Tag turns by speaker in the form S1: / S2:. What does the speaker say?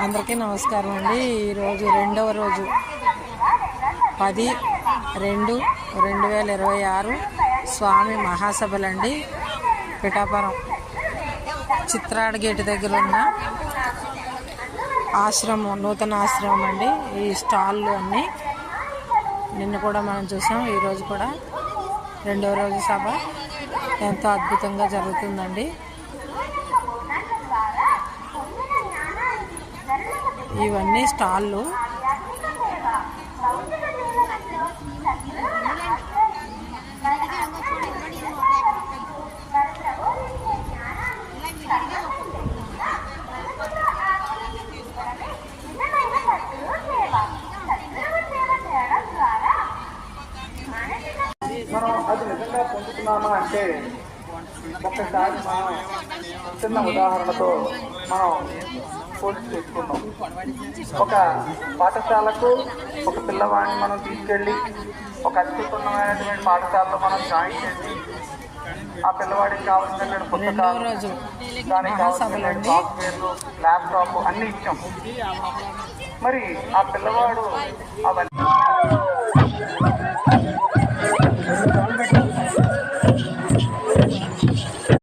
S1: అందరికీ నమస్కారం అండి. ఈరోజు రెండవ రోజు 10/2/2026 స్వామి మహాసభలండి. పిఠాపురం చిత్రాడ గేటు దగ్గర ఉన్న ఆశ్రమం, నూతన ఆశ్రమం అండి. ఈ స్టాళ్ళు అన్నీ నిన్న కూడా మనం చూసాం. ఈరోజు కూడా రెండవ రోజు సభ ఎంతో అద్భుతంగా జరుగుతుందండి. ఇవన్నీ స్టాళ్ళు.
S2: మనం అది నిజంగా పొందుతున్నామా అంటే ఒక్కసారి మనం చిన్న ఉదాహరణతో మనం పోల్చి తెచ్చుకున్నాం. ఒక పాఠశాలకు ఒక పిల్లవాడిని మనం తీసుకెళ్ళి ఒక అత్యున్నతమైనటువంటి పాఠశాలలో మనం జాయిన్ చేసి ఆ పిల్లవాడికి కావాల్సిన పుస్తకాలు, దానికి కావాల్సిన సాఫ్ట్వేర్లు, ల్యాప్టాప్ అన్నీ ఇచ్చాం. మరి ఆ పిల్లవాడు అవన్నీ